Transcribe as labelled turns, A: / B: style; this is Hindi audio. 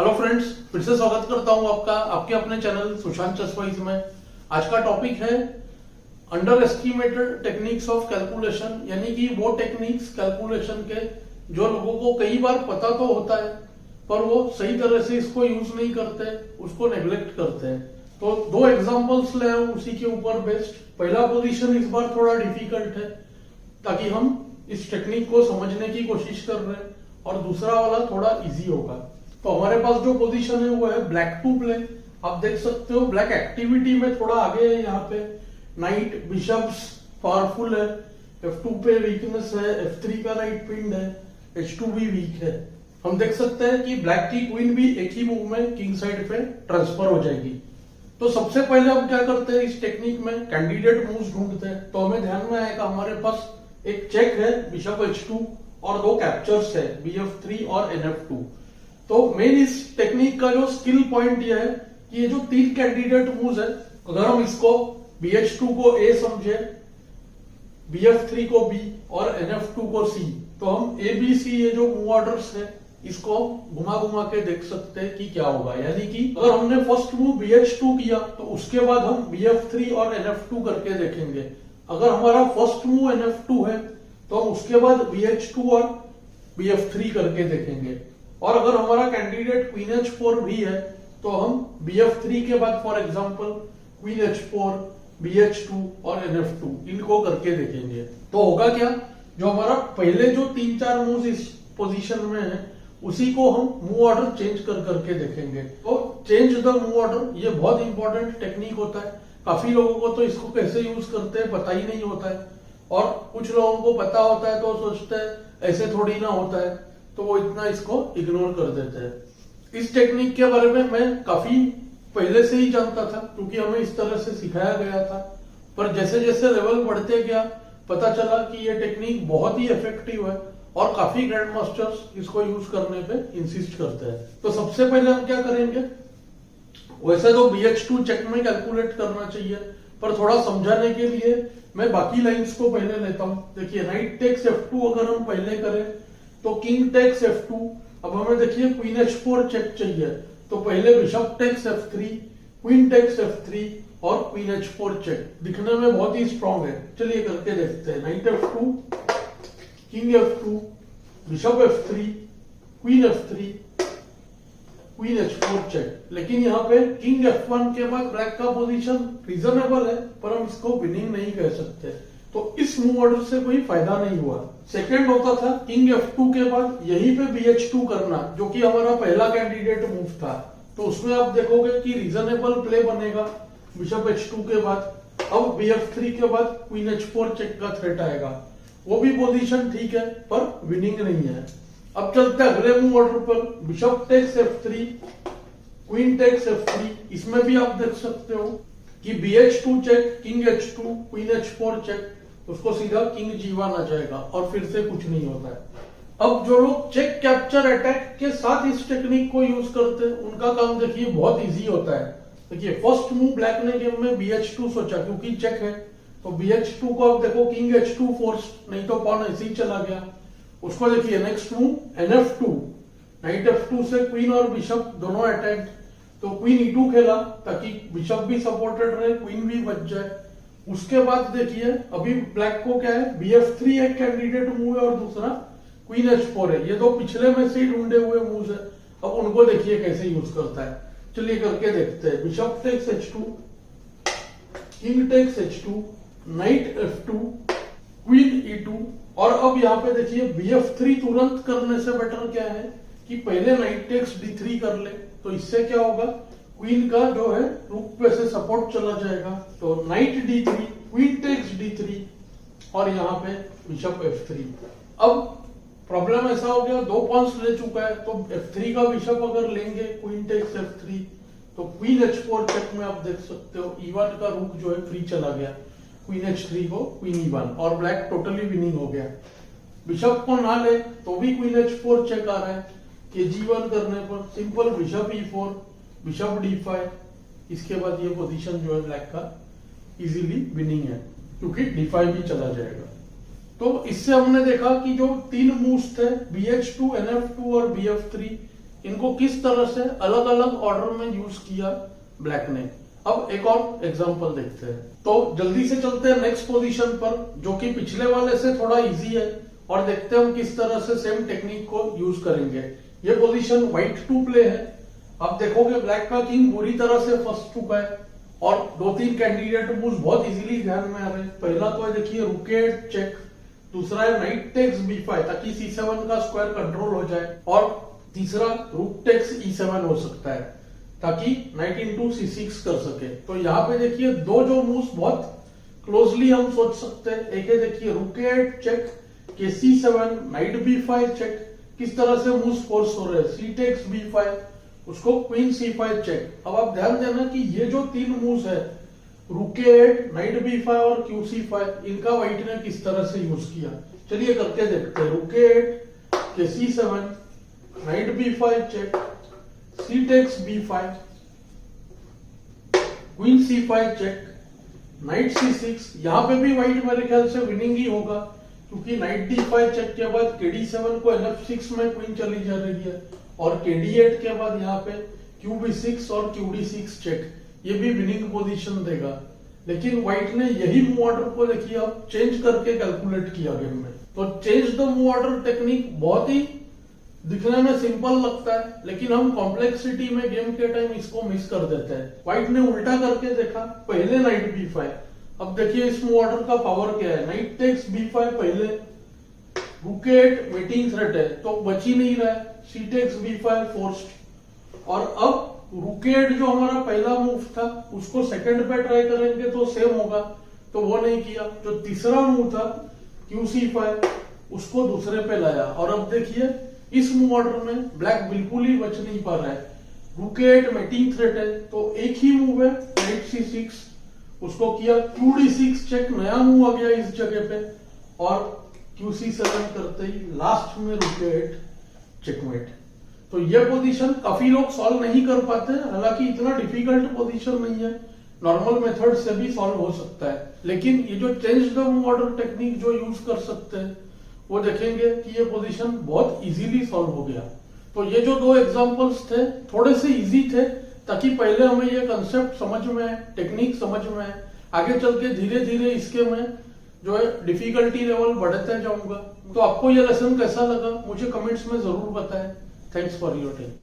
A: हेलो फ्रेंड्स, फिर से स्वागत करता हूं आपका आपके अपने चैनल सुशांत चसवाइज में। आज का टॉपिक है under estimated techniques of calculation, यानी कि वो टेक्निक्स कैलकुलेशन के जो लोगों को कई बार पता तो होता है पर वो सही तरह से इसको यूज नहीं करते, उसको नेग्लेक्ट करते हैं। तो दो एग्जांपल्स ले आऊं उसी के ऊपर बेस्ड। पहला पोजीशन इस बार थोड़ा डिफिकल्ट है ताकि हम इस टेक्निक को समझने की कोशिश कर रहे हैं, और दूसरा वाला थोड़ा इजी होगा। तो हमारे पास जो पोजीशन है वो है ब्लैक टू प्ले। आप देख सकते हो ब्लैक एक्टिविटी में थोड़ा आगे है। यहाँ पे नाइट बिशप्स पावरफुल है, F2 पे वीकनेस है, F3 का नाइट पिंड है, H2 भी वीक है। हम देख सकते हैं कि ब्लैक की क्वीन भी एक ही मूव में किंग साइड पे ट्रांसफर हो जाएगी। तो सबसे पहले हम क्या करते हैं, इस टेक्निक में कैंडिडेट मूव्स ढूंढते हैं। तो हमें ध्यान में आएगा हमारे पास एक चेक है बिशप H2 और दो कैप्चर्स है BF3 और NF2। तो मेन इस टेक्निक का जो स्किल पॉइंट ये है कि ये जो तीन कैंडिडेट मूव्स है, अगर हम इसको BH2 को A समझे, BF3 को B और NF2 को C, तो हम ABC ये जो मूव ऑर्डर्स है इसको घुमा घुमा के देख सकते हैं कि क्या होगा। यानी कि अगर हमने फर्स्ट मूव BH2 किया तो उसके बाद हम BF3 और NF2 करके देखेंगे। अगर हमारा फर्स्ट मूव NF2 है तो हम उसके बाद BH2 और BF3 करके देखेंगे। और अगर हमारा कैंडिडेट क्वीन H4 भी है तो हम BF3 के बाद for example queen H4, BH2 और NF2 इनको करके देखेंगे। तो होगा क्या, जो हमारा पहले जो 3-4 मूव्स इस पोजीशन में है उसी को हम मूव ऑर्डर चेंज कर करके देखेंगे। तो चेंज द मूव ऑर्डर ये बहुत इंपॉर्टेंट टेक्निक होता है। काफी लोगों को तो इसको कैसे यूज करते हैं पता ही नहीं होता है, और कुछ लोगों को पता होता है तो सोचते हैं ऐसे थोड़ी ना होता है, तो वो इतना इसको इग्नोर कर देते हैं। इस टेक्निक के बारे में मैं काफी पहले से ही जानता था क्योंकि हमें इस तरह से सिखाया गया था, पर जैसे जैसे लेवल बढ़ते गया पता चला कि ये टेक्निक बहुत ही इफेक्टिव है और काफी ग्रैंड मास्टर्स इसको यूज करने पे इंसिस्ट करते हैं। तो सबसे पहले हम क्या करेंगे, वैसे तो BH2 चेक में कैलकुलेट करना चाहिए, पर थोड़ा समझाने के लिए मैं बाकी लाइंस को पहले लेता हूं। देखिए नाइट टेक्स F2 अगर हम पहले करें तो किंग टेक्स F2। अब हमें देखिए क्वीन H4 चेक चाहिए, तो पहले bishop takes F3, queen takes F3 और क्वीन H4 चेक। दिखने में बहुत ही स्ट्रांग है, चलिए करके देखते हैं। Knight F2, king F2, bishop F3, queen F3, queen H4 check. लेकिन यहाँ पे किंग F1 के बाद ब्लैक का पोजीशन रीजनेबल है, पर हम इसको विनिंग नहीं कह सकते, तो इस मूव ऑर्डर से कोई फायदा नहीं हुआ। सेकंड होता था किंग F2 के बाद यहीं पे BH2 करना, जो कि हमारा पहला कैंडिडेट मूव था। तो उसमें आप देखोगे कि रीजनेबल प्ले बनेगा बिशप H2 के बाद। अब BF3 के बाद क्वीन H4 चेक का थ्रेट आएगा, वो भी पोजीशन ठीक है पर विनिंग नहीं है। अब चलते अगले मूव ऑर्डर पर, bishop takes F3, queen takes F3। इसमें भी आप देख सकते हो कि BH2 check, king H2, queen H4 check, उसको सीधा किंग G1 आ जाएगा और फिर से कुछ नहीं होता है। अब जो लोग चेक कैप्चर अटैक के साथ इस टेक्निक को यूज करते हैं उनका काम देखिए बहुत इजी होता है। देखिए फर्स्ट मूव ब्लैक ने गेम में BH2 सोचा क्योंकि चेक है, तो BH2 को अब देखो किंग H2 फोर्स, नहीं तो पॉन ऐसे ही चला गया। उसको देखिए next move NF2, night F2 से क्वीन और बिशप दोनों अटैक, तो क्वीन E2 खेला ताकि बिशप भी सपोर्टेड रहे, क्वीन भी बच जाए। उसके बाद देखिए अभी ब्लैक को क्या है, BF3 एक कैंडिडेट मूव है और दूसरा क्वीन H4 है। ये दो पिछले में से ही ढूंढे हुए मूव्स है, अब उनको देखिए कैसे यूज करता है। चलिए करके देखते हैं। Bishop takes H2, king takes H2, knight F2, queen E2, और अब यहाँ पे देखिए BF3 तुरंत करने से बेटर क्या है कि पहले नाइट टेक्स D3 कर ले, तो इससे क्या होगा, क्वीन का जो है रुक पे से सपोर्ट चला जाएगा। तो night D3, queen takes D3 और यहाँ पे बिशप F3। अब प्रॉब्लम ऐसा हो गया, दो पॉन्स ले चुका है, तो F3 का बिशप अगर लेंगे क्वीन टेक्स F3 तो क्वीन H4 चेक में आप देख सकते हो E1 का रुक जो है फ्री चला गया, क्वीन H3 को क्वीन E1, और ब्लैक टोटली विनिंग हो गया। बिशप को ना ले तो भी क्वीन H4 चेक आ रहा है कि G1 करने पर simple bishop E4, bishop D5, इसके बाद ये पोजीशन जो है ब्लैक का इजीली विनिंग है क्योंकि D5 भी चला जाएगा। तो इससे हमने देखा कि जो तीन मूव्स थे BH2, NF2 और BF3, इनको किस तरह से अलग अलग ऑर्डर में यूज किया ब्लैक ने। अब एक और एग्जांपल देखते हैं। तो जल्दी से चलते हैं नेक्स्ट पोजीशन पर, जो कि पिछले वाले से थोड़ा इजी है, और देखते हैं हम किस तरह से सेम टेक्निक को यूज करेंगे। ये पोजीशन व्हाइट टू प्ले है। अब देखोगे ब्लैक का किंग बुरी तरह से फंस चुका है और 2-3 कैंडिडेट मूव्स बहुत इजीली ध्यान में आ रहे हैं। पहला तो है देखिए रुक चेक, दूसरा है नाइट टेक्स b5 ताकि c7 का स्क्वायर कंट्रोल हो जाए, और तीसरा रूक टेक्स e7 हो सकता है ताकि नाइट इंटू c6 कर सके। तो यहाँ पे देखिए दो जो मूव्स बहुत क्लोजली हम सोच सकते हैं। एक है देखिए रुक चेक के c7, नाइट b5 चेक, किस तरह से मूव्स फोर्स हो रहे हैं, c टेक्स b5, उसको क्वीन c5 चेक। अब आप ध्यान देना कि ये जो 3 मूव्स है रुक8, नाइट b5 और क्यू c5, इनका व्हाइट ने किस तरह से यूज किया, चलिए करके देखते हैं। रुक8 k c7, knight b5 check, c takes b5, queen c5 check, knight c6। यहां पे भी व्हाइट मेरे ख्याल से विनिंग ही होगा, क्योंकि नाइट d5 चेक के बाद kd7 को nf6 में क्वीन चली जा रही है, और kd8 के बाद यहाँ पे qb6 और qd6 चेक, ये भी विनिंग पोजीशन देगा। लेकिन व्हाइट ने यही मूव ऑर्डर को देखिए अब चेंज करके कैलकुलेट किया गेम में। तो change the move order technique बहुत ही दिखने में सिंपल लगता है, लेकिन हम कॉम्प्लेक्सिटी में गेम के टाइम इसको मिस कर देते हैं। व्हाइट ने उल्टा करके देखा, पहले नाइट b5। अब देखिए इस मूव ऑर्डर का पावर क्या है, नाइट टेक्स b5 पहले, रुक8 मीटिंग थ्रेट है तो बच ही नहीं रहा है, c टेक्स b5 फोर्स्ड, और अब रुक8 जो हमारा पहला मूव था उसको सेकंड पे ट्राई करेंगे तो सेम होगा, तो वो नहीं किया। जो तीसरा मूव था qc5 उसको दूसरे पे लाया, और अब देखिए इस मूव ऑर्डर में ब्लैक बिल्कुल ही बच नहीं पा रहा है। रुक8 मीटिंग थ्रेट है तो एक ही मूव है नाइट c6, उसको किया qd6 चेक, नया मूव आ गया इस जगह पे, और qc7 करते ही लास्ट में रुक8 चेकमेट। तो ये पोजीशन काफी लोग सॉल्व नहीं कर पाते, हालांकि इतना डिफिकल्ट पोजीशन नहीं है, नॉर्मल मेथड से भी सॉल्व हो सकता है। लेकिन ये जो change the move order technique जो यूज कर सकते हैं वो देखेंगे कि ये पोजीशन बहुत इजीली सॉल्व हो गया। तो ये जो 2 एग्जांपल्स थे थोड़े से इजी थे, ताकि पहले हमें ये कंसेप्ट समझ में आए, टेक्निक समझ में आए, आगे चल के धीरे धीरे इसके में जो है डिफिकल्टी लेवल बढ़ते जाऊंगा। तो आपको ये लेसन कैसा लगा मुझे कमेंट्स में जरूर बताएं। Thanks for your time.